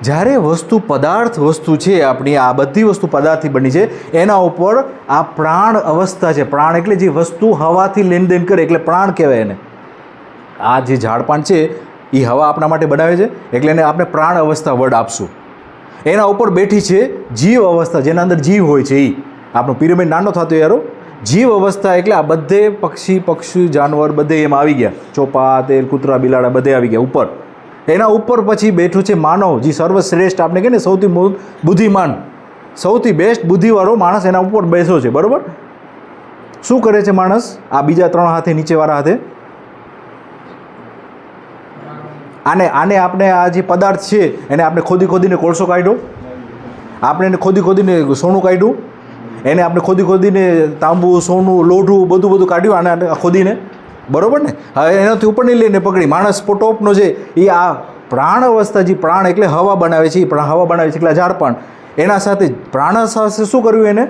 જ્યારે વસ્તુ પદાર્થ વસ્તુ છે આપણી, આ બધી વસ્તુ પદાર્થથી બની છે, એના ઉપર આ પ્રાણ અવસ્થા છે. પ્રાણ એટલે જે વસ્તુ હવાથી લેનદેન કરે એટલે પ્રાણ કહેવાય એને. આ જે ઝાડપાન છે એ હવા આપણા માટે બનાવે છે એટલે એને આપણે પ્રાણ અવસ્થા વર્ડ આપશું. એના ઉપર બેઠી છે જીવ અવસ્થા, જેના અંદર જીવ હોય છે. એ આપણો પિરામિડ નાનો થતો યારો. જીવ અવસ્થા એટલે આ બધે પક્ષી જાનવર બધે એમાં આવી ગયા, ચોપા તેલ કૂતરા બિલાડા બધે આવી ગયા ઉપર. એના ઉપર પછી બેઠું છે માનવ, જે સર્વશ્રેષ્ઠ આપણે કહે ને સૌથી બુદ્ધિમાન, સૌથી બેસ્ટ બુદ્ધિવાળો માણસ એના ઉપર બેસો છે. બરાબર? શું કરે છે માણસ આ બીજા 3 હાથે નીચેવાળા હાથે? આને આપણે આ જે પદાર્થ છે એને આપણે ખોદીને કોલસો કાઢ્યો, આપણે એને ખોદીને સોનું કાઢ્યું, એને આપણે ખોદીને તાંબુ સોનું લોઢું બધું કાઢ્યું આને ખોદીને. બરાબર ને? હવે એનાથી ઉપર નહીં લઈને પકડી માણસ ટોપનો છે એ આ પ્રાણ અવસ્થા, જે પ્રાણ એટલે હવા બનાવે છે, એ હવા બનાવે છે એટલે ઝાડપાન. એના સાથે પ્રાણ સાથે શું કર્યું? એને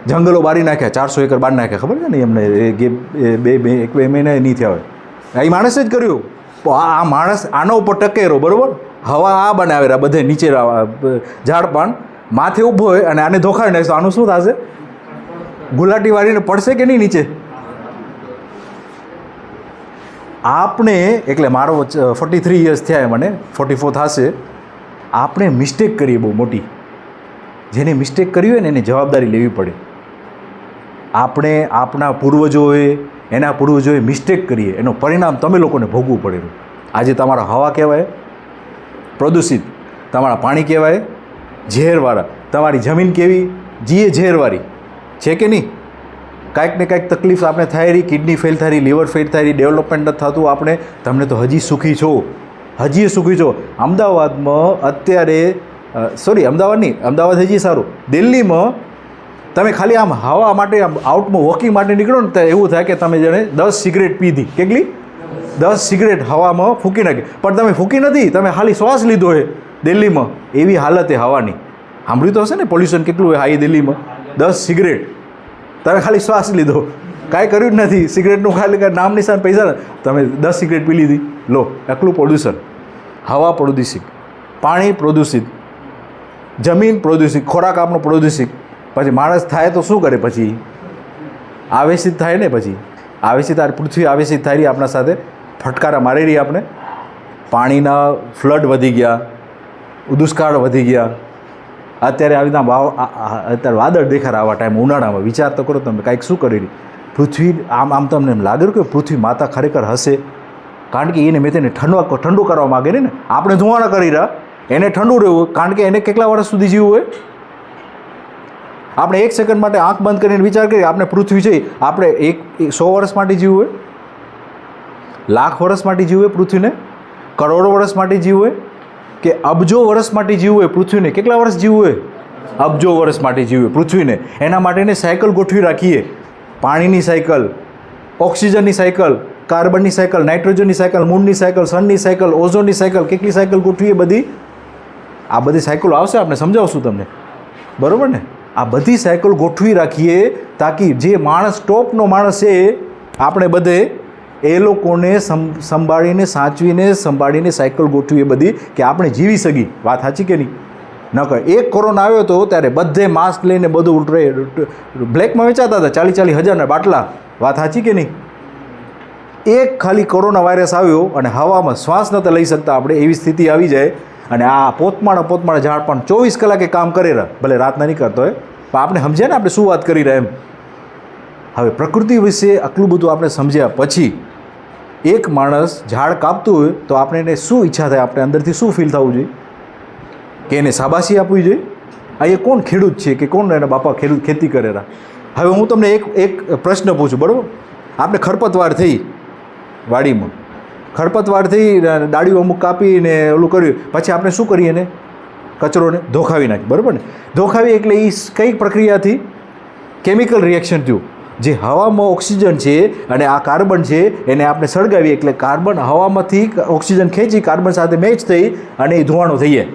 જંગલો બારી નાખ્યા, 400 એકર બારી નાખ્યા. ખબર છે ને એમને? બે મહિના નહીં થયા હોય. એ માણસે જ કર્યું. આ માણસ આના ઉપર ટકેરો. બરાબર? હવા આ બનાવેલા બધે નીચે ઝાડપાન માથે ઊભો હોય અને આને ધોખાવી નાખશે, આનું શું થશે? ગુલાટી વાળીને પડશે કે નહીં નીચે? આપણે એટલે મારો 43 યર્સ થયા, મને 44 થશે. આપણે મિસ્ટેક કરીએ બહુ મોટી. જેને મિસ્ટેક કરી હોય ને એને જવાબદારી લેવી પડે. આપણે આપણા પૂર્વજોએ મિસ્ટેક કરીએ, એનું પરિણામ તમે લોકોને ભોગવવું પડેલું. આજે તમારા હવા કહેવાય પ્રદૂષિત, તમારા પાણી કહેવાય ઝેરવાળા, તમારી જમીન કેવી જીએ ઝેરવાળી છે કે નહીં? કાંઈક ને કાંઈક તકલીફ આપણે થાય રહી, કિડની ફેલ થાય રહી, લીવર ફેલ થાય રહી, ડેવલપમેન્ટ નથી થતું. આપણે તમને તો હજી સુખી છો, હજી સુખી છો. અમદાવાદમાં અત્યારે અમદાવાદ નહીં, અમદાવાદ હજી સારું. દિલ્હીમાં તમે ખાલી આમ હવા માટે આઉટમાં વોકિંગ માટે નીકળો ને તો એવું થાય કે તમે જાણે 10 સિગરેટ પીધી. કેટલી? 10 સિગરેટ હવામાં ફૂંકી નાખી. પણ તમે ફૂંકી નથી, તમે ખાલી શ્વાસ લીધો હોય. દિલ્હીમાં એવી હાલત એ હવાની. સાંભળ્યું તો હશે ને પોલ્યુશન કેટલું હોય હાઈ દિલ્હીમાં? 10 સિગરેટ તમે ખાલી શ્વાસ લીધો, કાંઈ કર્યું જ નથી. સિગરેટનું ખાલી નામ નિશાન પૈસા, તમે 10 સિગરેટ પી લીધી. લો, એટલું પ્રદૂષણ. હવા પ્રદૂષિત, પાણી પ્રદૂષિત, જમીન પ્રદૂષિત, ખોરાક આપણો પ્રદૂષિત. પછી માણસ થાય તો શું કરે? પછી આવેશિત થાય ને. પછી આવેશિત પૃથ્વી આવેશિત થાય રહી આપણા સાથે, ફટકારા મારી રહી આપણે. પાણીના ફ્લડ વધી ગયા, દુષ્કાળ વધી ગયા. અત્યારે આવી રીતના અત્યારે વાદળ દેખાડ આવા ટાઈમ ઉનાળામાં. વિચાર તો કરો તમે, કાંઈક શું કરી રહી પૃથ્વી. આમ તમને એમ લાગે કે પૃથ્વી માતા ખરેખર હશે? કારણ કે એને મેં તેને ઠંડુ કરવા માગે ને. આપણે ધુવાણા કરી રહ્યા, એને ઠંડુ રહેવું. કારણ કે એને કેટલા વર્ષ સુધી જીવવું હોય? આપણે 1 સેકન્ડ માટે આંખ બંધ કરીને વિચાર કરીએ, આપણે પૃથ્વી છે આપણે 100 વર્ષ માટે જીવવું હોય, લાખ વર્ષ માટે જીવવું હોય પૃથ્વીને, કરોડો વર્ષ માટે જીવવું હોય કે અબજો વર્ષ માટે જીવવું હોય પૃથ્વીને? કેટલા વર્ષ જીવવું હોય? અબજો વર્ષ માટે જીવવું હોય પૃથ્વીને. એના માટેને સાયકલ ગોઠવી રાખીએ. પાણીની સાયકલ, ઓક્સિજનની સાયકલ, કાર્બનની સાયકલ, નાઇટ્રોજનની સાયકલ, મૂનની સાયકલ, સનની સાયકલ, ઓઝોનની સાયકલ. કેટલી સાયકલ ગોઠવીએ? બધી. આ બધી સાયકલો આવશે, આપણે સમજાવશું તમને. બરાબર ને? આ બધી સાયકલ ગોઠવી રાખીએ તાકી જે માણસ ટોપનો માણસ છે આપણે બધે એ લોકોને સંભાળીને સંભાળીને સાયકલ ગોઠવીએ બધી, કે આપણે જીવી શકીએ. વાત સાચી કે નહીં? ન કહે. 1 કોરોના આવ્યો હતો ત્યારે બધે માસ્ક લઈને બધું બ્લેકમાં વેચાતા હતા, 40-40 હજારના બાટલા. વાત સાચી કે નહીં? એક ખાલી કોરોના વાયરસ આવ્યો અને હવામાં શ્વાસ નહોતા લઈ શકતા આપણે, એવી સ્થિતિ આવી જાય. અને આ પોતમાળા ઝાડ પણ 24 કલાકે કામ કરે રહ્યા, ભલે રાતના નહીં કરતો હોય, પણ આપણે સમજ્યા ને આપણે શું વાત કરી રહ્યા એમ. હવે પ્રકૃતિ વિશે આટલું બધું આપણે સમજ્યા પછી એક માણસ ઝાડ કાપતું હોય તો આપણે એને શું ઈચ્છા થાય? આપણે અંદરથી શું ફીલ થવું જોઈએ? કે એને શાબાશી આપવી જોઈએ? આ એ કોણ ખેડૂત છે કે કોણ એના બાપા ખેતી કરેલા? હવે હું તમને એક પ્રશ્ન પૂછું. બરાબર? આપણે ખરપતવાર થઈ વાડીમાં, ખરપતવાર થઈ ડાળીઓ અમુક કાપીને ઓલું કર્યું, પછી આપણે શું કરીએ? એને કચરોને ધોખાવી નાખી. બરાબર ને? ધોખાવી એટલે એ કઈ પ્રક્રિયાથી? કેમિકલ રિએક્શન થયું. જે હવામાં ઓક્સિજન છે અને આ કાર્બન છે એને આપણે સળગાવીએ એટલે કાર્બન હવામાંથી ઓક્સિજન ખેંચી કાર્બન સાથે મેચ થઈ અને એ ધુવાણો થઈ જાય.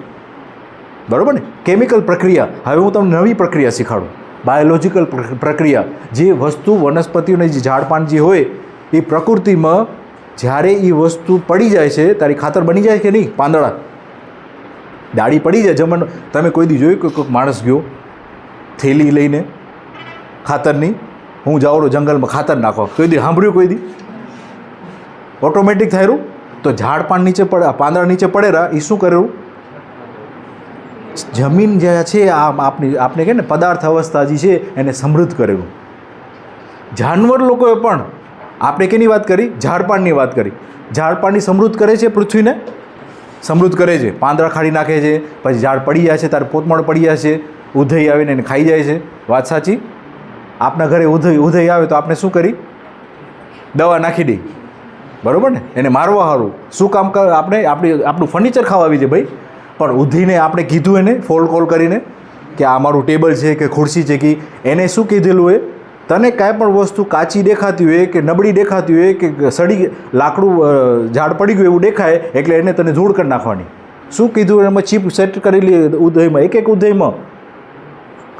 બરાબર ને? કેમિકલ પ્રક્રિયા. હવે હું તમને નવી પ્રક્રિયા શીખવાડું, બાયોલોજિકલ પ્રક્રિયા. જે વસ્તુ વનસ્પતિઓને જે ઝાડપાન જે હોય એ પ્રકૃતિમાં જ્યારે એ વસ્તુ પડી જાય છે તારી ખાતર બની જાય કે નહીં? પાંદડા ડાળી પડી જાય જમણ. તમે કોઈ દી જોયું કે કોઈક માણસ ગયો થેલી લઈને ખાતરની, હું જાઉં જંગલમાં ખાતર નાખો, કોઈ દી સાંભળ્યું? કોઈ દી? ઓટોમેટિક થયેલું. તો ઝાડ પાન નીચે પડે, પાંદડા નીચે પડેલા, એ શું કરેલું? જમીન જે છે આપણે કહે ને પદાર્થ અવસ્થા જે છે એને સમૃદ્ધ કરેલું. જાનવર લોકોએ પણ આપણે કેની વાત કરી? ઝાડપાનની વાત કરી. ઝાડપાનની સમૃદ્ધ કરે છે, પૃથ્વીને સમૃદ્ધ કરે છે. પાંદડા ખાડી નાખે છે, પછી ઝાડ પડી જાય છે, તારે પોતમાળ પડી જાય છે, ઉધઈ આવીને એને ખાઈ જાય છે. વાત સાચી? આપણા ઘરે ઉધઈ આવે તો આપણે શું કરી? દવા નાખી દઈ, બરાબર ને? એને મારવા સારું શું કામ કરે? આપણે આપણું ફર્નિચર ખાવા આવી છે ભાઈ, પણ ઉધઈને આપણે કીધું એને ફોન કોલ કરીને કે આ મારું ટેબલ છે કે ખુરશી છે કે એને શું કીધેલું હોય? તને કાંઈ પણ વસ્તુ કાચી દેખાતી હોય કે નબળી દેખાતી હોય કે સડી લાકડું ઝાડ પડી ગયું એવું દેખાય એટલે એને તને ધૂળ કરી નાખવાની. શું કીધું? એમાં ચીપ સેટ કરેલી ઉધઈમાં, એક ઉધઈમાં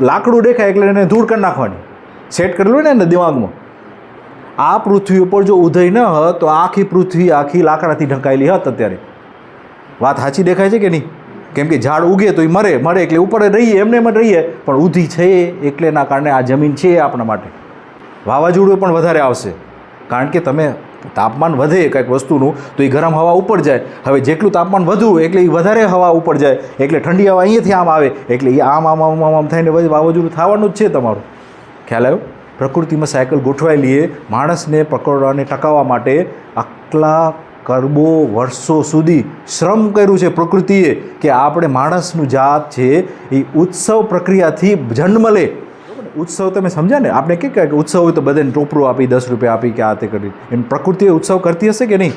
લાકડું દેખાય એટલે એને ધૂળ કરી નાખવાની, સેટ કરેલું હોય ને દિમાગમાં. આ પૃથ્વી ઉપર જો ઉધઈ ન હોત તો આખી પૃથ્વી આખી લાકડાથી ઢંકાયેલી હોત અત્યારે. વાત સાચી દેખાય છે કે નહીં? કેમ કે ઝાડ ઉગે તો એ મરે એટલે ઉપર રહીએ, એમને એમ રહીએ, પણ ઉધી છે એટલે એના કારણે આ જમીન છે આપણા માટે. વાવાઝોડું પણ વધારે આવશે કારણ કે તમે તાપમાન વધે કંઈક વસ્તુનું તો એ ગરમ હવા ઉપર જાય. હવે જેટલું તાપમાન વધુ એટલે એ વધારે હવા ઉપર જાય એટલે ઠંડી હવા અહીંયાથી આમ આવે એટલે એ આમ થઈને વાવાઝોડું થવાનું જ છે. તમારું ખ્યાલ આવ્યો? પ્રકૃતિમાં સાયકલ ગોઠવાયેલી એ માણસને પકડવાને ટકાવવા માટે આટલા કરબો વર્ષો સુધી શ્રમ કર્યું છે પ્રકૃતિએ કે આપણે માણસનું જાત છે એ ઉત્સવ પ્રક્રિયાથી જન્મ લે. ઉત્સવ તમે સમજ્યા ને? આપણે કે ઉત્સવ હોય તો બધાને ટોપરું આપી, 10 રૂપિયા આપી કે આ તે કરી. એમ પ્રકૃતિએ ઉત્સવ કરતી હશે કે નહીં?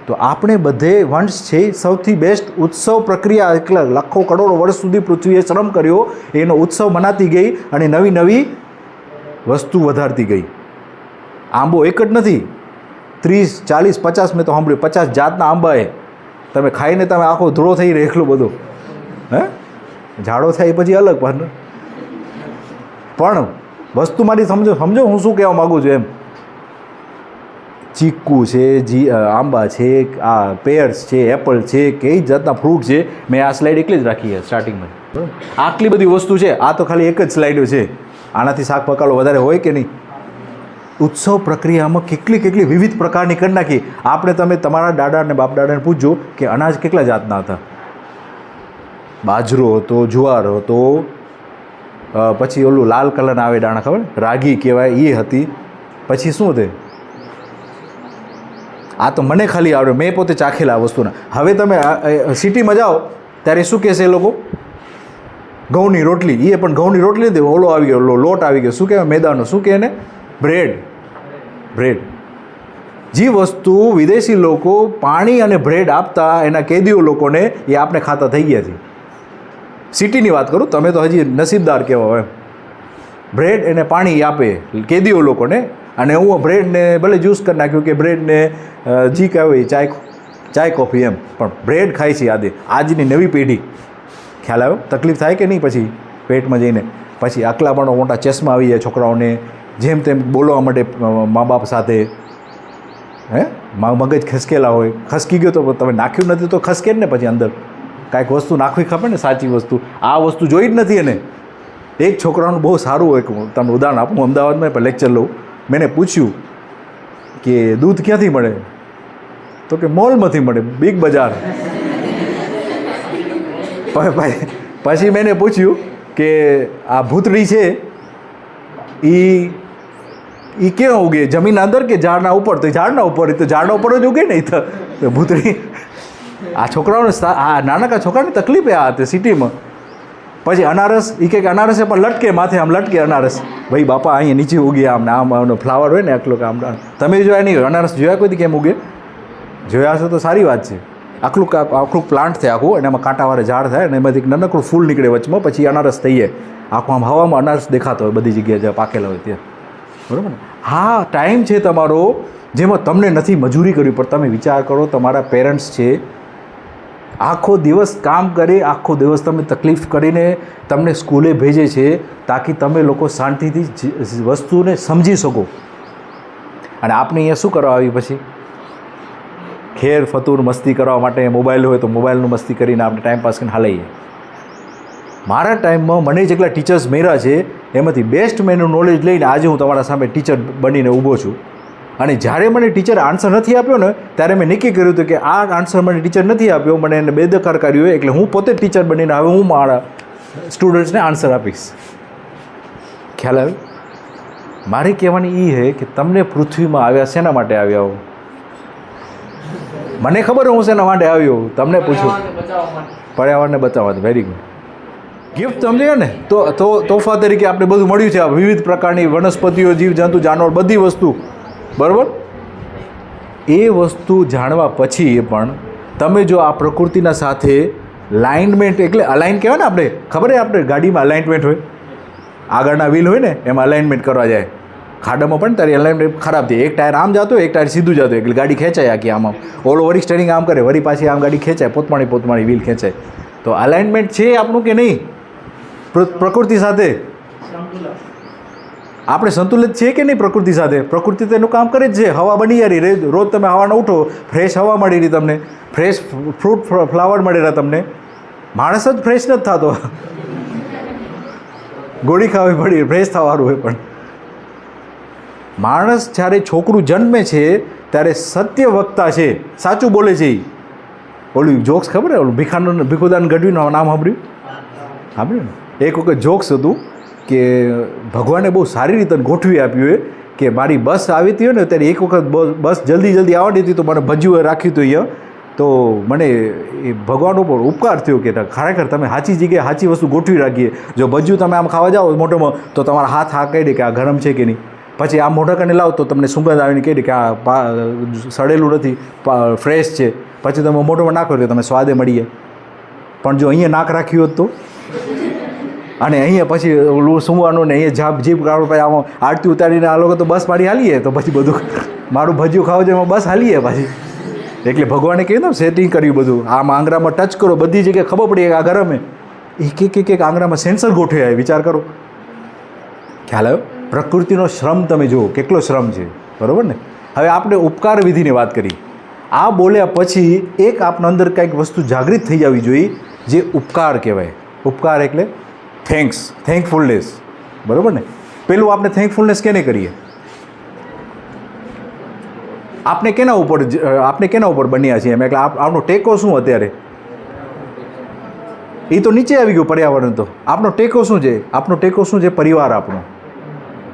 તો આપણે બધે વંશ છે સૌથી બેસ્ટ ઉત્સવ પ્રક્રિયા. એટલે લાખો કરોડો વર્ષ સુધી પૃથ્વીએ શ્રમ કર્યો, એનો ઉત્સવ મનાતી ગઈ અને નવી નવી વસ્તુ વધારતી ગઈ. આંબો એક જ નથી, 30, 40, 50 મેં તો સાંભળ્યું 50 જાતના આંબા એ. તમે ખાઈને તમે આખો ધૂળો થઈ રહે એટલું બધું. હે ઝાડો થાય પછી અલગ પણ વસ્તુ મારી સમજો હું શું કહેવા માગું છું એમ. ચીકુ છે, આંબા છે, આ પેર્સ છે, એપલ છે, કઈ જાતના ફ્રૂટ છે. મેં આ સ્લાઇડ એકલી જ રાખી છે સ્ટાર્ટિંગમાં. આટલી બધી વસ્તુ છે. આ તો ખાલી એક જ સ્લાઇડ છે. આનાથી શાક પકાલો વધારે હોય કે નહીં? ઉત્સવ પ્રક્રિયામાં કેટલી વિવિધ પ્રકારની કરી નાખી. આપણે તમે તમારા દાદા અને બાપ દાદાને પૂછજો કે અનાજ કેટલા જાતના હતા. બાજરો હતો, જુવાર હતો, પછી ઓલું લાલ કલરના આવે દાણા, ખબર? રાગી કહેવાય, એ હતી. પછી શું હતું? આ તો મને ખાલી આવડે, મેં પોતે ચાખેલા આ વસ્તુના. હવે તમે સિટીમાં જાઓ ત્યારે શું કહેશે એ લોકો? ઘઉંની રોટલી. એ પણ ઘઉંની રોટલી નથી, ઓલો આવી ગયો, લોટ આવી ગયો. શું કહેવાય? મેદાનો. શું કહે એને? બ્રેડ. જે વસ્તુ વિદેશી લોકો પાણી અને બ્રેડ આપતા એના કેદીઓ લોકોને, એ આપણે ખાતા થઈ ગયા છે. સિટીની વાત કરું, તમે તો હજી નસીબદાર કહેવાય એમ. બ્રેડ એને પાણી આપે કેદીઓ લોકોને, અને હું બ્રેડને ભલે જ્યુસ કરી નાખ્યું કે બ્રેડને જી કહેવાય ચાય કોફી એમ, પણ બ્રેડ ખાય છે આજની નવી પેઢી. ખ્યાલ આવ્યો? તકલીફ થાય કે નહીં પછી પેટમાં જઈને? પછી આટલા પણ મોટા ચશ્મા આવી જાય છોકરાઓને, જેમ તેમ બોલવા માટે મા બાપ સાથે. હે મગજ ખસકેલા હોય. ખસકી ગયો તો તમે નાખ્યું નથી તો ખસકે જ ને પછી અંદર કાંઈક વસ્તુ નાખવી ખબર ને, સાચી વસ્તુ. આ વસ્તુ જોઈ જ નથી એને. એક છોકરાનું બહુ સારું હોય, તમને ઉદાહરણ આપું. હું અમદાવાદમાં પણ લેક્ચર લઉં. મેં પૂછ્યું કે દૂધ ક્યાંથી મળે? તો કે મોલમાંથી મળે, બિગ બજાર. પછી મેં પૂછ્યું કે આ ભૂતળી છે એ ક્યાં ઉગે? જમીનના અંદર કે ઝાડના ઉપર? તો ઝાડના ઉપર. તો ઝાડના ઉપર જ ઉગે ને એ તો ભૂતળી. આ છોકરાઓને, આ નાનકા છોકરાની તકલીફ આ હતી સિટીમાં. પછી અનારસ, એ કંઈક અનારસે પણ લટકે માથે, આમ લટકે અનારસ. ભાઈ બાપા અહીંયા નીચે ઉગે આમ ને આમ ફ્લાવર હોય ને આટલું આમ. તમે જોયા નહીં અનારસ? જોયા કોઈ કેમ ઉગે? જોયા હશે તો સારી વાત છે. આખું પ્લાન્ટ થાય આખું, અને એમાં કાંટાવાળા ઝાડ થાય અને એમાંથી એક નાનકડું ફૂલ નીકળે વચમાં, પછી અનારસ થઈ જાય. આખું આમ હવામાં અનારસ દેખાતો હોય બધી જગ્યાએ જ્યાં પાકેલા હોય ત્યાં. બરાબર ને? હા, ટાઈમ છે તમારો જેમાં તમને નથી મજૂરી કરવી પણ તમે વિચાર કરો, તમારા પેરેન્ટ્સ છે આખો દિવસ કામ કરે, આખો દિવસ તમે તકલીફ કરીને તમને સ્કૂલે ભેજે છે તાકી તમે લોકો શાંતિથી વસ્તુને સમજી શકો. અને આપણે અહીંયા શું કરવા આવી પછી? ખેર ફતૂર મસ્તી કરવા માટે મોબાઈલ હોય તો મોબાઈલનું મસ્તી કરીને આપણે ટાઈમપાસ કરીને હાલાઈએ. મારા ટાઈમમાં મને જેટલા ટીચર્સ મળ્યા છે એમાંથી બેસ્ટ મેનું નોલેજ લઈને આજે હું તમારા સામે ટીચર બનીને ઊભો છું. અને જ્યારે મને ટીચર આન્સર નથી આપ્યો ને ત્યારે મેં નક્કી કર્યું હતું કે આ આન્સર મને ટીચર નથી આપ્યો, મને એને બેદરકાર કર્યું હોય, એટલે હું પોતે ટીચર બનીને હવે હું મારા સ્ટુડન્ટ્સને આન્સર આપીશ. ખ્યાલ આવે? મારી કહેવાની એ છે કે તમને પૃથ્વીમાં આવ્યા શેના માટે આવ્યા હો? મને ખબર હું શેના માટે આવ્યો, તમને પૂછું. પર્યાવરણને બચાવવા. Very good. ગિફ્ટ સમજે ને તો તોહફા તરીકે આપણે બધું મળ્યું છે, આ વિવિધ પ્રકારની વનસ્પતિઓ, જીવજંતુ, જાનવર, બધી વસ્તુ. બરાબર? એ વસ્તુ જાણવા પછી પણ તમે જો આ પ્રકૃતિના સાથે લાઇનમેન્ટ, એટલે અલાઇન કહેવાય ને, આપણે ખબર આપણે ગાડીમાં અલાઇનમેન્ટ હોય, આગળના વ્હીલ હોય ને એમાં અલાઇનમેન્ટ કરવા જાય, ખાડામાં પણ તારી અલાઇનમેન્ટ ખરાબ થઈ, એક ટાયર આમ જતો હોય, એક ટાયર સીધું જતો હોય, એટલે ગાડી ખેંચાય આખી આમ ઓલો વળી સ્ટેરિંગ આમ કરે, વળી પાછી આમ ગાડી ખેંચાય, પોતમાણી વ્હીલ ખેંચાય. તો અલાઇનમેન્ટ છે આપણું કે નહીં પ્રકૃતિ સાથે? આપણે સંતુલિત છીએ કે નહીં પ્રકૃતિ સાથે? પ્રકૃતિ તો એનું કામ કરે જ છે. હવા બની જાય રહી, રોજ તમે હવાના ઉઠો, ફ્રેશ હવા મળી રહી તમને, ફ્રેશ ફ્રૂટ ફ્લાવર મળી રહ્યા તમને. માણસ જ ફ્રેશ નથી થતો, ગોળી ખાવી પડી ફ્રેશ થવાનું હોય. પણ માણસ જ્યારે છોકરું જન્મે છે ત્યારે સત્ય વક્તા છે, સાચું બોલે છે. ઓલું જોક્સ ખબર? ઓલું ભીખુદાન ગઢવીનું નામ સાંભળ્યું ને? એક વખત જોક્સ હતું કે ભગવાને બહુ સારી રીતે ગોઠવી આપ્યું હોય કે મારી બસ આવી હતી ને ત્યારે એક વખત બસ જલ્દી આવવાની હતી તો મને ભજ્યું રાખ્યું હતું અહીંયા, તો મને એ ભગવાન ઉપર ઉપકાર થયો કે ખરેખર તમે સાચી જગ્યાએ સાચી વસ્તુ ગોઠવી રાખીએ. જો ભજ્યું તમે આમ ખાવા જાઓ મોઢામાં તો તમારા હાથ કહી દે કે આ ગરમ છે કે નહીં, પછી આમ મોઢા કરીને લાવો તો તમને સુગંધ આવીને કહી દે કે આ સડેલું નથી, ફ્રેશ છે, પછી તમે મોઢામાં નાખો એટલે તમે સ્વાદે મળી જાય. પણ જો અહીંયા નાક રાખ્યું હોત તો, અને અહીંયા પછી ઓલું સુવાનું ને અહીંયા જીભ કાઢો, પછી આમાં આરતી ઉતારીને આ લોકો તો બસ મારી હાલીએ, તો પછી બધું મારું ભજીયું ખાવું છે એમાં બસ હાલીએ પાછી. એટલે ભગવાને કહ્યું ને સેટિંગ કર્યું બધું, આમ આંગળામાં ટચ કરો, બધી જગ્યાએ ખબર પડી કે આ ગરમ એક આંગળામાં સેન્સર ગોઠવ્યા. વિચાર કરો, ખ્યાલ આવ્યો? પ્રકૃતિનો શ્રમ તમે જુઓ કેટલો શ્રમ છે. બરાબર ને? હવે આપણે ઉપકાર વિધિની વાત કરી. આ બોલ્યા પછી એક આપણા અંદર કંઈક વસ્તુ જાગૃત થઈ જવી જોઈએ જે ઉપકાર કહેવાય. ઉપકાર એટલે થેન્ક્સ, થેન્કફુલનેસ. બરાબર ને? પેલું આપણે થેન્કફુલનેસ કેને કરીએ? આપણે કેના ઉપર બન્યા છીએ એમ? એટલે આપણો ટેકો શું અત્યારે? એ તો નીચે આવી ગયું પર્યાવરણ. તો આપણો ટેકો શું છે? આપણો ટેકો શું છે? પરિવાર.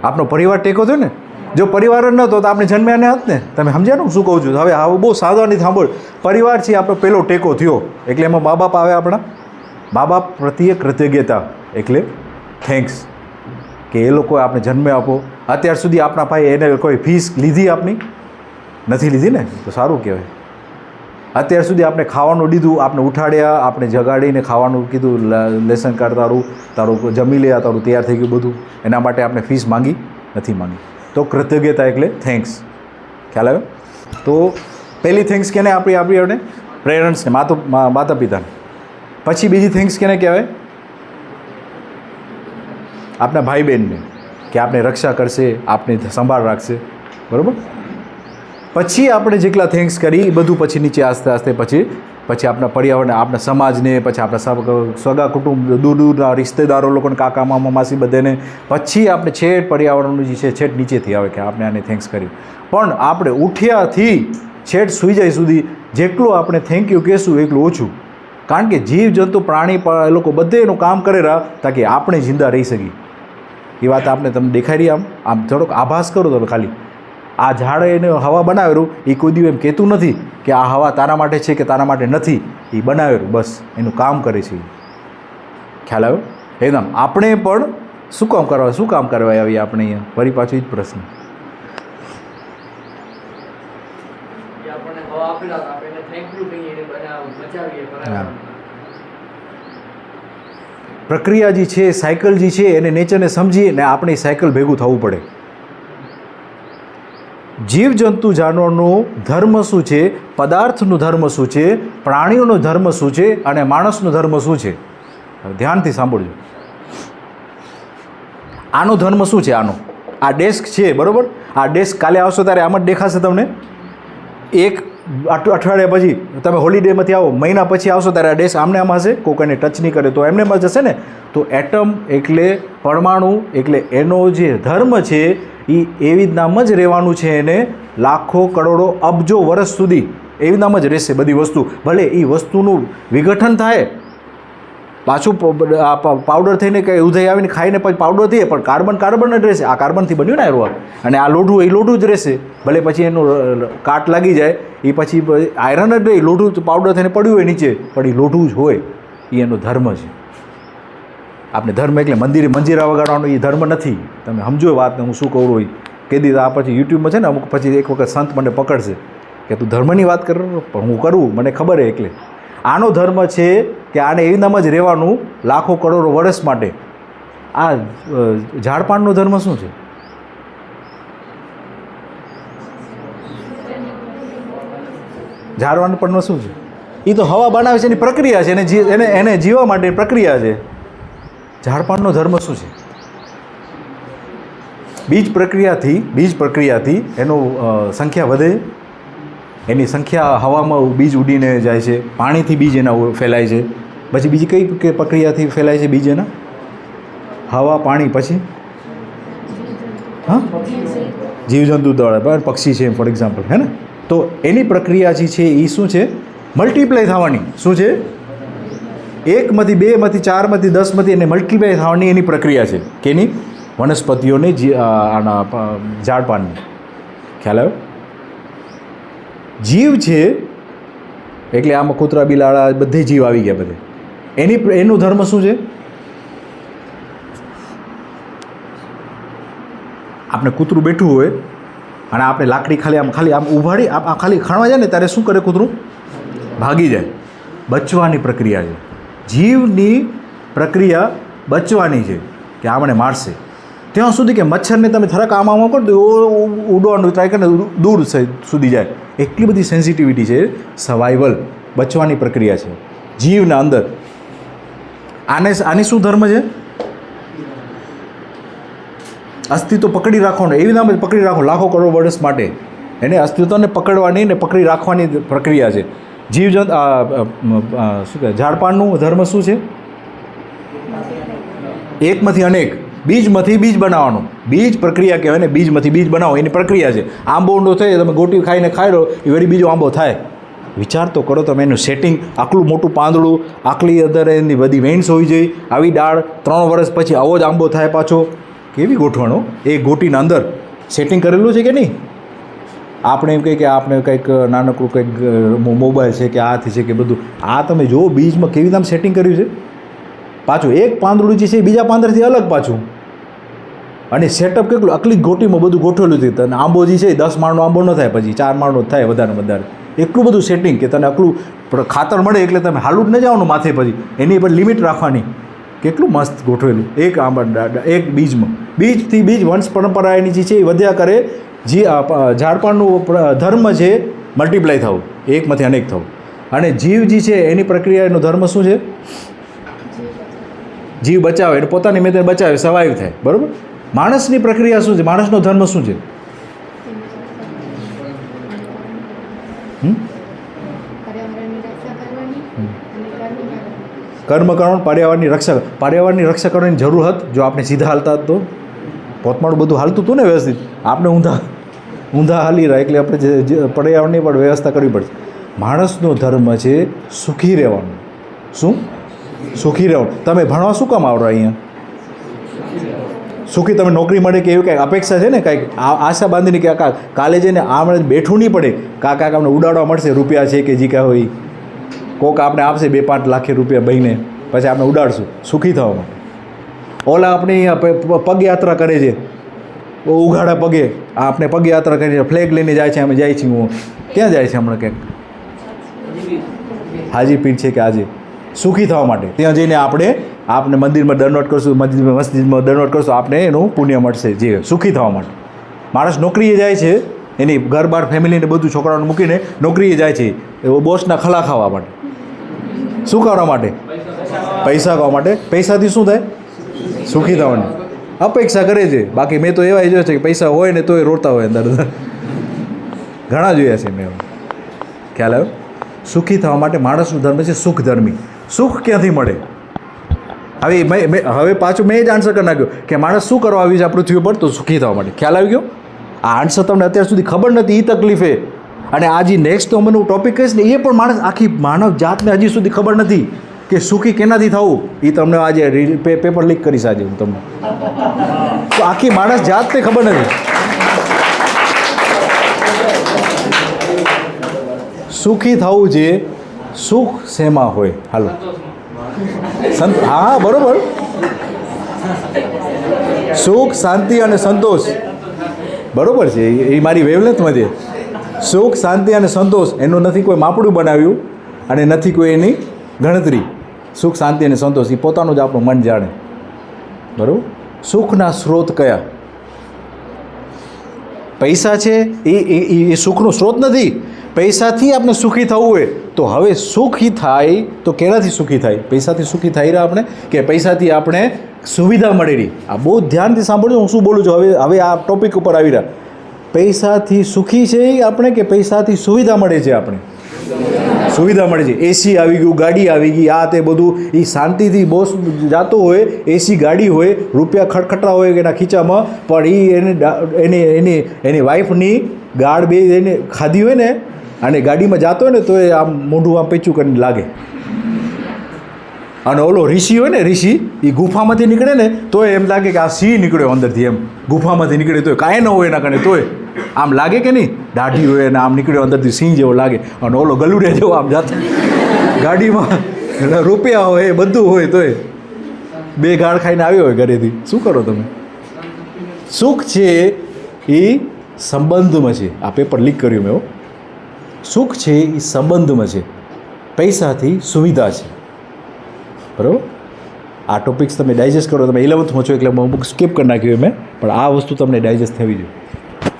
આપણો પરિવાર ટેકો થયો ને. જો પરિવાર જ નહોતો તો આપણે જન્મ્યા ને હોત ને. તમે સમજ્યા ને શું કહું છું? હવે આવું બહુ સાવધાની સાંભળ. પરિવાર છે આપણો પહેલો ટેકો થયો, એટલે એમાં મા બાપ આવે. આપણા મા બાપ પ્રત્યે કૃતજ્ઞતા એટલે થેન્ક્સ કે એ લોકોએ આપણે જન્મે આપો. અત્યાર સુધી આપણા ભાઈ એને કોઈ ફીસ લીધી આપની નથી લીધી ને, તો સારું કહેવાય. અત્યાર સુધી આપણે ખાવાનું દીધું, આપણે ઉઠાડ્યા, આપણે જગાડીને ખાવાનું કીધું, લેસન કર તારું જમી લે, તારું તૈયાર થઈ ગયું બધું, એના માટે આપણે ફીસ માંગી નથી માંગી. તો કૃતજ્ઞતા એટલે થેન્ક્સ. ખ્યાલ આવે? તો પહેલી થેન્ક્સ કેને આપણી આપણે પેરેન્ટ્સને, માતા પિતાને. પછી બીજી થેન્ક્સ કેને કહેવાય? આપણા ભાઈ બહેનને, કે આપણે રક્ષા કરશે, આપણે સંભાળ રાખશે. બરાબર? પછી આપણે જેટલા થેન્ક્સ કરી એ બધું પછી નીચે આસ્તે આસ્તે પછી આપણા પર્યાવરણને, આપણા સમાજને, પછી આપણા સગા કુટુંબ, દૂરના રિશ્તેદારો લોકોને, કાકા મામા માસી બધાને, પછી આપણે છેટ પર્યાવરણનું જે છે છેટ નીચેથી આવે કે આપણે આને થેન્ક્સ કર્યું. પણ આપણે ઉઠ્યાથી છેટ સૂઈ જાય સુધી જેટલું આપણે થેન્ક યુ કહેશું એટલું ઓછું. કારણ કે જીવજંતુ, પ્રાણી, એ લોકો બધે એનું કામ કરે રહ્યા તાકી આપણે જિંદા રહી શકીએ. એ વાત આપણે તમને દેખાઈ રહી. આમ થોડોક આભાસ કરો તમે ખાલી. આ ઝાડે એને હવા બનાવેલું, એ કોઈ દિવસ એમ કહેતું નથી કે આ હવા તારા માટે છે કે તારા માટે નથી. એ બનાવેલું બસ એનું કામ કરે છે. ખ્યાલ આવ્યો? એકદમ. આપણે પણ શું કામ કરવા આવીએ આપણે અહીંયા? ફરી પાછું જ પ્રશ્ન. પ્રક્રિયા જે છે, સાયકલ જે છે, એને નેચરને સમજી ને આપણે સાયકલ ભેગું થવું પડે. જીવજંતુ જાનવરનો ધર્મ શું છે, પદાર્થનો ધર્મ શું છે, પ્રાણીઓનો ધર્મ શું છે અને માણસનો ધર્મ શું છે? ધ્યાનથી સાંભળજો. આનો ધર્મ શું છે? આ ડેસ્ક છે. બરાબર? આ ડેસ્ક કાલે આવશો ત્યારે આમ જ દેખાશે તમને. એક અઠવાડિયા પછી તમે હોલિડેમાંથી આવો, મહિના પછી આવશો ત્યારે આ ડેશ આમને આમ હશે, કોઈ કોઈને ટચ નહીં કરે તો એમને એમ જ હશે ને. તો એટમ એટલે પરમાણુ એટલે એનો જે ધર્મ છે એ એવી જ નામ જ રહેવાનું છે, એને લાખો કરોડો અબજો વર્ષ સુધી એવી નામ જ રહેશે બધી વસ્તુ. ભલે એ વસ્તુનું વિઘટન થાય, પાછું પાવડર થઈને કંઈ ઉધઈ આવીને ખાઈને પછી પાવડર થઈએ, પણ કાર્બન જ રહેશે. આ કાર્બનથી બન્યું ને આયરો, અને આ લોઢું એ લોઢું જ રહેશે. ભલે પછી એનું કાટ લાગી જાય, એ પછી આયરન જ નહીં, લોઢું પાવડર થઈને પડ્યું હોય નીચે, પણ એ લોઢું જ હોય. એ એનો ધર્મ છે. આપણે ધર્મ એટલે મંજીરા વગાડવાનો એ ધર્મ નથી. તમે સમજો વાતને હું શું કહું હોય. કહી દીધા આ પછી યુટ્યુબમાં છે ને અમુક પછી એક વખત સંત મને પકડશે કે તું ધર્મની વાત કર, પણ હું કરું મને ખબર છે. એટલે આનો ધર્મ છે કે આને એવી નામ જ રહેવાનું લાખો કરોડો વર્ષ માટે. આ ઝાડપાનનો ધર્મ શું છે? ઝાડપાનનો શું છે? એ તો હવા બનાવે છે, એની પ્રક્રિયા છે, એને જીવવા માટેની પ્રક્રિયા છે. ઝાડપાનનો ધર્મ શું છે? બીજ પ્રક્રિયાથી એનું સંખ્યા વધે, એની સંખ્યા હવામાં બીજ ઉડીને જાય છે, પાણીથી બીજ એના ફેલાય છે. પછી બીજી કઈ પ્રક્રિયાથી ફેલાય છે બીજ એના? હવા, પાણી, પછી હા જીવજંતુ દ્વારા, પક્ષી છે ફોર એક્ઝામ્પલ, હે ને. તો એની પ્રક્રિયા જે છે એ શું છે? મલ્ટીપ્લાય થવાની. શું છે? 1 માંથી 2 માંથી 4 માંથી 10 માંથી એને મલ્ટીપ્લાય થવાની એની પ્રક્રિયા છે. કેની? વનસ્પતિઓની, આના ઝાડપાનની. ખ્યાલ આવ્યો? જીવ છે એટલે આમાં કૂતરા, બિલાડા બધે જીવ આવી ગયા બધે. એનું ધર્મ શું છે? આપણે કૂતરું બેઠું હોય અને આપણે લાકડી ખાલી આમ ઉભાડી ખાલી ખાણવા જાય ને ત્યારે શું કરે કૂતરું? ભાગી જાય. બચવાની પ્રક્રિયા છે. જીવની પ્રક્રિયા બચવાની છે કે આમને મારશે. ત્યાં સુધી કે મચ્છરને તમે થોડાક આમ કરો તો ઉડવાનું ટ્રાય કરીને દૂર સુધી જાય. એટલી બધી સેન્સિટિવિટી છે. સર્વાઈવલ, બચવાની પ્રક્રિયા છે જીવના અંદર. આની શું ધર્મ છે? અસ્તિત્વ પકડી રાખવાનું. એવી નામ પકડી રાખો લાખો કરોડ વર્ષ માટે. એને અસ્તિત્વને પકડવાની ને પકડી રાખવાની પ્રક્રિયા છે. જીવજંત શું કહે ઝાડપાનનું ધર્મ શું છે? એકમાંથી અનેક, બીજમાંથી બીજ બનાવવાનું. બીજ પ્રક્રિયા કહેવાય ને, બીજમાંથી બીજ બનાવો એની પ્રક્રિયા છે. આંબો ઊંડો થાય, તમે ગોટી ખાઈને ખાઈ લો એ વળી બીજો આંબો થાય. વિચાર તો કરો તમે એનું સેટિંગ. આટલું મોટું પાંદડું, આટલી અંદર એની બધી વેન્સ હોવી જોઈએ, આવી ડાળ, 3 વર્ષ પછી આવો જ આંબો થાય પાછો. કેવી ગોઠવણો! એ ગોટીના અંદર સેટિંગ કરેલું છે કે નહીં? આપણે એમ કહીએ કે આપણે કંઈક નાનકડું કંઈક મોબાઈલ છે કે આથી છે કે બધું. આ તમે જુઓ બીજમાં કેવી નામ સેટિંગ કર્યું છે. પાછું એક પાંદડું જે છે બીજા પાંદડથી અલગ પાછું. અને સેટઅપ કેટલું આટલી ગોટીમાં બધું ગોઠવેલું છે. તને આંબો જે છે 10 માળનો આંબો ન થાય, પછી 4 માળનો જ થાય વધારે વધારે. એટલું બધું સેટિંગ કે તને આટલું ખાતર મળે એટલે તમે હાલું જ ન જવાનું માથે. પછી એની પર લિમિટ રાખવાની. કેટલું મસ્ત ગોઠવેલું એક આંબા એક બીજમાં. બીજથી બીજ વંશ પરંપરા એની જે છે એ વધ્યા કરે. જે ઝાડપાનનું ધર્મ છે મલ્ટીપ્લાય થવું, એકમાંથી અનેક થવું. અને જીવ જે છે એની પ્રક્રિયા, એનો ધર્મ શું છે? જીવ બચાવે, એટલે પોતાની મેં બચાવે, સર્વાઈવ થાય. બરાબર. માણસની પ્રક્રિયા શું છે? માણસનો ધર્મ શું છે? કર્મ કરવાનું, પર્યાવરણની રક્ષા કરવાની જરૂર હતી. જો આપણે સીધા હાલતા તો પોતમાળું બધું હાલતું હતું ને વ્યવસ્થિત. આપણે ઊંધા હાલી રહ્યા એટલે આપણે પર્યાવરણની પણ વ્યવસ્થા કરવી પડશે. માણસનો ધર્મ છે સુખી રહેવાનું. શું? સુખી રહેવાનું. તમે ભણવા શું કામ આવડો અહીંયા? સુખી તમે નોકરી મળે કે એવી કાંઈક અપેક્ષા છે ને, કાંઈક આશા બાંધીને કે કાલે જઈને આમ બેઠું નહીં પડે. કાંક આપણે ઉડાડવા મળશે રૂપિયા છે કે જે કાંઈ હોય, કોક આપણે આપશે 2-5 લાખ રૂપિયા બહીને, પછી આપણે ઉડાડશું સુખી થવા માટે. ઓલા આપણે પગયાત્રા કરે છે, ઉઘાડા પગે. આપણે પગયાત્રા કરીને ફ્લેગ લઈને જાય છે. અમે જાય છીએ. હું ક્યાં જાય છે હમણાં ક્યાંક હાજીપીર છે કે આજે સુખી થવા માટે. ત્યાં જઈને આપણે મંદિરમાં દંડવત કરશું, મસ્જિદમાં દંડવત કરશું, આપણે એનું પુણ્ય મળશે. જે સુખી થવા માટે માણસ નોકરીએ જાય છે, એની ઘર બાર ફેમિલીને બધું છોકરાઓને મૂકીને નોકરીએ જાય છે. એવો બોસના ખલા ખાવા માટે. શું કરવા માટે? પૈસા ખાવા માટે. પૈસાથી શું થાય? સુખી થવાની અપેક્ષા કરે છે. બાકી મેં તો એવા જોયા છે કે પૈસા હોય ને તોય રોતા હોય અંદર. ઘણા જોયા છે મેં. ખ્યાલ આવ્યો? સુખી થવા માટે માણસનો ધર્મ છે સુખધર્મી. સુખ ક્યાંથી મળે? હવે પાછું મેં જ આન્સર કરી નાખ્યો કે માણસ શું કરવા આવ્યું છે આ પૃથ્વી ઉપર? તો સુખી થવા માટે. ખ્યાલ આવી ગયો? આ આન્સર તમને અત્યાર સુધી ખબર નથી, એ તકલીફે. અને આ જે નેક્સ્ટ તો મને હું ટોપિક કહીશ ને, એ પણ માણસ આખી માનવ જાતને હજી સુધી ખબર નથી કે સુખી કેનાથી થવું. એ તમને આજે પેપર લીક કરીશ આજે હું તમને. તો આખી માણસ જાતને ખબર નથી સુખી થવું છે. સુખ શેમાં હોય? હાલો હા બરોબર. સુખ, શાંતિ અને સંતોષ, બરોબર છે. એ મારી વેવલેન્થમાં છે. સુખ, શાંતિ અને સંતોષ એનું નથી કોઈ માપડું બનાવ્યું અને નથી કોઈ એની ગણતરી. સુખ, શાંતિ અને સંતોષ એ પોતાનું જ આપણું મન જાણે. બરાબર. સુખના સ્ત્રોત કયા? પૈસા છે એ સુખનો સ્ત્રોત નથી. પૈસાથી આપણે સુખી થવું હોય તો હવે સુખી થાય તો કેનાથી સુખી થાય? પૈસાથી સુખી થઈ રહ્યા આપણે કે પૈસાથી આપણે સુવિધા મળેલી? આ બહુ ધ્યાનથી સાંભળજો હું શું બોલું છું. હવે આ ટોપિક ઉપર આવી રહ્યા. પૈસાથી સુખી છે આપણે કે પૈસાથી સુવિધા મળે છે? આપણે સુવિધા મળે છે. એસી આવી ગયું, ગાડી આવી ગઈ, આ તે બધું એ શાંતિથી બોસ જાતો હોય, એસી ગાડી હોય, રૂપિયા ખટખટા હોય એના ખીચામાં, પણ એની વાઈફની ગાળ બે એને ખાધી હોય ને અને ગાડીમાં જાતો હોય ને તો એ આમ મોઢું આમ પેચું કરીને લાગે. અને ઓલો ઋષિ હોય ને, ઋષિ એ ગુફામાંથી નીકળે ને તો એમ લાગે કે આ સિંહ નીકળ્યો અંદરથી. એમ ગુફામાંથી નીકળે તો કાંઈ ન હોય એના કારણે તોય આમ લાગે કે નહીં? દાઢી હોય અને આમ નીકળ્યો અંદરથી સિંહ જેવો લાગે. અને ઓલો ગલુડિયા જેવો આમ જાતો ગાડીમાં રૂપિયા હોય બધું હોય તોય બે ગાળ ખાઈને આવ્યો હોય ઘરેથી. શું કરો તમે? સુખ છે એ સંબંધમાં છે. આ પેપર લીક કર્યું મેં. સુખ છે એ સંબંધમાં છે, પૈસાથી સુવિધા છે. બરાબર. આ ટોપિક્સ તમે ડાયજેસ્ટ કરો. તમે 11થમાં છો એટલે બુક સ્કીપ કરી નાખ્યું મેં, પણ આ વસ્તુ તમને ડાયજેસ્ટ થવી જોઈએ.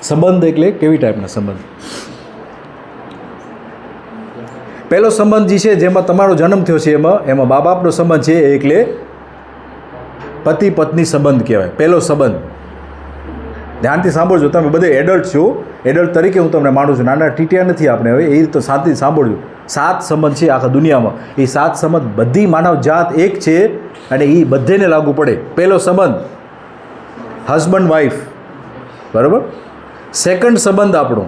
સંબંધ એટલે કેવી ટાઈપના સંબંધ? પહેલો સંબંધ જે છે જેમાં તમારો જન્મ થયો છે એમાં મા બાપનો સંબંધ છે એટલે પતિ પત્ની સંબંધ કહેવાય. પહેલો સંબંધ. ધ્યાનથી સાંભળજો. તમે બધે એડલ્ટ છો, એડલ્ટ તરીકે હું તમને માનું છું. નાના ટીટિયા નથી આપણે. હવે એ તો શાંતિથી સાંભળજો. 7 સંબંધ છે આખા દુનિયામાં. એ 7 સંબંધ બધી માનવ જાત એક છે અને એ બધેને લાગુ પડે. પહેલો સંબંધ હસબન્ડ વાઈફ, બરાબર. સેકન્ડ સંબંધ આપણો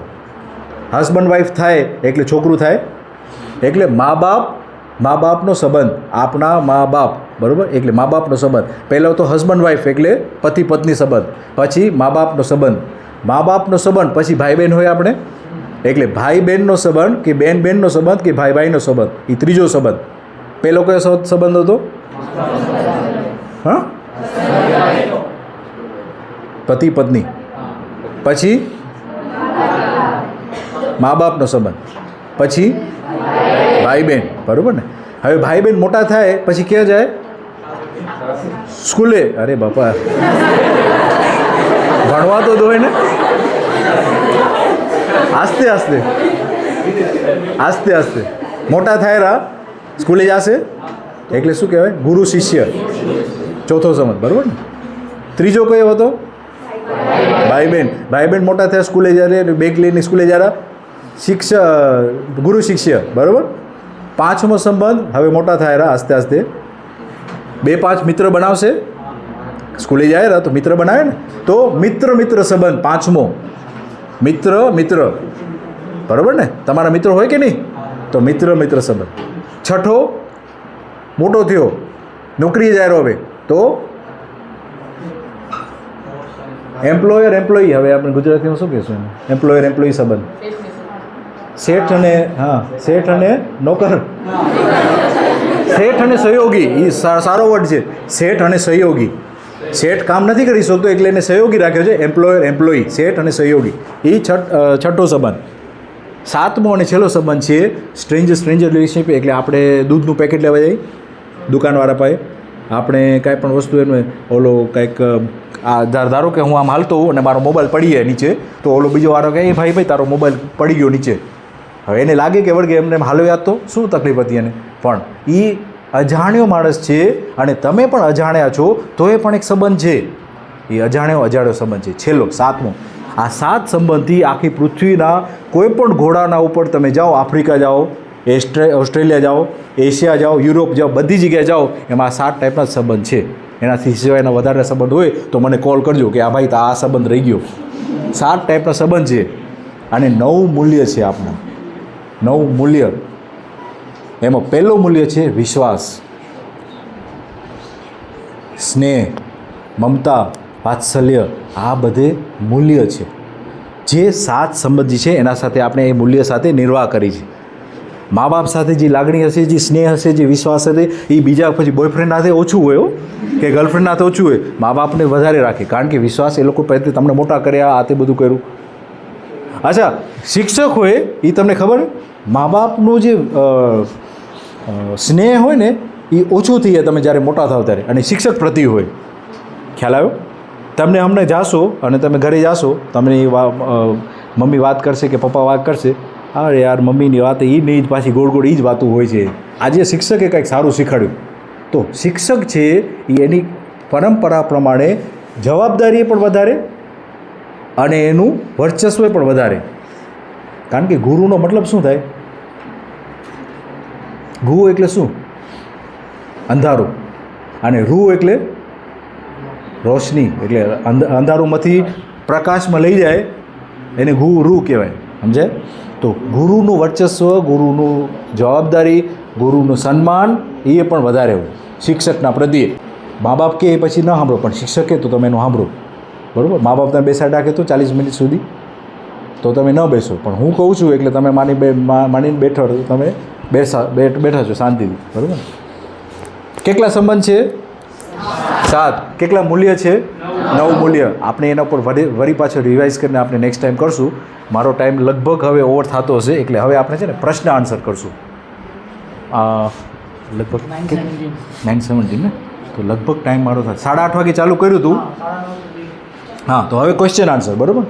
હસબન્ડ વાઈફ થાય એટલે છોકરું થાય, એટલે મા બાપનો સંબંધ. આપણા મા બાપ, બરાબર. એટલે મા બાપનો સંબંધ. પહેલો તો હસબન્ડ વાઈફ એટલે પતિ પત્ની સંબંધ. પછી મા બાપનો સંબંધ. મા બાપનો સંબંધ પછી ભાઈ બહેન હોય આપણે એટલે ભાઈ બહેનનો સંબંધ કે બેન બહેનનો સંબંધ કે ભાઈ ભાઈનો સંબંધ. એ ત્રીજો સંબંધ. પહેલો કયો સંબંધ હતો? હા, પતિ પત્ની. પછી મા બાપનો સંબંધ. પછી ભાઈ બહેન, બરાબર ને. હવે ભાઈ બહેન મોટા થાય પછી ક્યાં જાય? સ્કૂલે. અરે બાપા, ભણવા તો દોય ને. આસ્તે આસ્તે આસ્તે આસ્તે મોટા થાય રા સ્કૂલે જશે એટલે શું કહેવાય? ગુરુ શિષ્ય. ચોથો સંબંધ, બરાબર ને. ત્રીજો કયો હતો? ભાઈ બહેન. ભાઈ બહેન મોટા થયા સ્કૂલે જ્યારે બેગ લઈને સ્કૂલે જ્યારે ગુરુ શિષ્ય, બરાબર. પાંચમો સંબંધ હવે મોટા થાય રહ્યા આસ્તે આસ્તે 2-5 મિત્ર બનાવશે. સ્કૂલે જાય રહ્યા તો મિત્ર બનાવે ને, તો મિત્ર સંબંધ પાંચમો. મિત્ર, બરાબર ને. તમારા મિત્રો હોય કે નહીં? તો મિત્ર સંબંધ. છઠ્ઠો મોટો થયો, નોકરીએ જાય રહ્યો હવે તો એમ્પ્લોયર એમ્પ્લોયી. હવે આપણે ગુજરાતીમાં શું કહેશું એને? એમ્પ્લોયર એમ્પ્લોયી સંબંધ. શેઠ અને શેઠ અને નોકર. શેઠ અને સહયોગી એ સારો વર્ડ છે. શેઠ અને સહયોગી. શેઠ કામ નથી કરી શકતો એટલે એને સહયોગી રાખ્યો છે. એમ્પ્લોયર એમ્પ્લોયી, શેઠ અને સહયોગી. એ છઠ્ઠો સંબંધ. સાતમો અને છેલ્લો સંબંધ છે સ્ટ્રેન્જર રિલેશનશીપ. એટલે આપણે દૂધનું પેકેટ લેવા જઈએ દુકાનવાળા પાસે, આપણે કાંઈ પણ વસ્તુ એનું ઓલો કંઈક ધારો કે હું આમ હાલતો હોઉં અને મારો મોબાઈલ પડી જાય નીચે, તો ઓલો બીજો વાળો કહે ભાઈ તારો મોબાઈલ પડી ગયો નીચે. હવે એને લાગે કે વળગે એમને હાલવ્યા તો શું તકલીફ હતી એને, પણ એ અજાણ્યો માણસ છે અને તમે પણ અજાણ્યા છો તો એ પણ એક સંબંધ છે. એ અજાણ્યો સંબંધ છે. છેલ્લો, સાતમો. આ 7 સંબંધથી આખી પૃથ્વીના કોઈ પણ ઘોડાના ઉપર તમે જાઓ, આફ્રિકા જાઓ, ઓસ્ટ્રેલિયા જાઓ, એશિયા જાઓ, યુરોપ જાઓ, બધી જગ્યાએ જાઓ, એમાં 7 ટાઈપના જ સંબંધ છે. એનાથી સિવાયના વધારે સંબંધ હોય તો મને કોલ કરજો કે આ ભાઈ તો આ સંબંધ રહી ગયો. 7 ટાઈપના સંબંધ છે. અને 9 મૂલ્ય છે આપણા. 9 મૂલ્ય. એમાં પહેલું મૂલ્ય છે વિશ્વાસ, સ્નેહ, મમતા, વાત્સલ્ય. આ બધે મૂલ્ય છે. જે 7 સંબંધ છે એના સાથે આપણે એ મૂલ્ય સાથે નિર્વાહ કરી છે. મા બાપ સાથે જે લાગણી હશે, જે સ્નેહ હશે, જે વિશ્વાસ હશે, એ બીજા પછી બોયફ્રેન્ડ સાથે ઓછું હોય કે ગર્લફ્રેન્ડ સાથે ઓછું હોય. મા બાપને વધારે રાખે, કારણ કે વિશ્વાસ એ લોકો પહેલાંથી તમને મોટા કર્યા, આ તે બધું કર્યું. અચ્છા, શિક્ષક હોય એ તમને ખબર, મા બાપનું જે સ્નેહ હોય ને એ ઓછું થઈ જાય તમે જ્યારે મોટા થાવ ત્યારે, અને શિક્ષક પ્રતિ હોય. ખ્યાલ આવ્યો તમને? હમણાં જાશો અને તમે ઘરે જાશો, તમને મમ્મી વાત કરશે કે પપ્પા વાત કરશે, અરે યાર મમ્મીની વાત એ નહીં, પાછી ગોળ ગોળ એ જ વાતું હોય છે. આજે શિક્ષકે કંઈક સારું શીખવાડ્યું. તો શિક્ષક છે એ એની પરંપરા પ્રમાણે જવાબદારી પણ વધારે અને એનું વર્ચસ્વ પણ વધારે. કારણ કે ગુરુનો મતલબ શું થાય? ગુ એટલે શું? અંધારું. અને રૂ એટલે રોશની, એટલે અંધારુંમાંથી પ્રકાશમાં લઈ જાય એને ગુરુ કહેવાય. સમજાય? તો ગુરુનું વર્ચસ્વ, ગુરુનું જવાબદારી, ગુરુનું સન્માન એ પણ વધારે હોય શિક્ષકના પ્રત્યે. મા બાપ કહે પછી ન સાંભળો, પણ શિક્ષક કહે તો તમે એનું સાંભળો. બરાબર? મા બાપ તમે બેસાડી રાખે તો 40 મિનિટ સુધી તો તમે ન બેસો, પણ હું કહું છું એટલે તમે માનીને બેઠો, તમે બેઠા છો શાંતિથી. બરાબર? કેટલા સંબંધ છે? 7. કેટલા મૂલ્ય છે? 9 મૂલ્ય. આપણે એના ઉપર વળી પાછળ રિવાઇઝ કરીને આપણે નેક્સ્ટ ટાઈમ કરશું. મારો ટાઈમ લગભગ હવે ઓવર થતો હશે, એટલે હવે આપણે છે ને પ્રશ્ન આન્સર કરશું. લગભગ 9:17 ને, તો લગભગ ટાઈમ મારો થાય 8:30 વાગે ચાલુ કર્યું હતું. હા, તો હવે ક્વેશ્ચન આન્સર. બરાબર?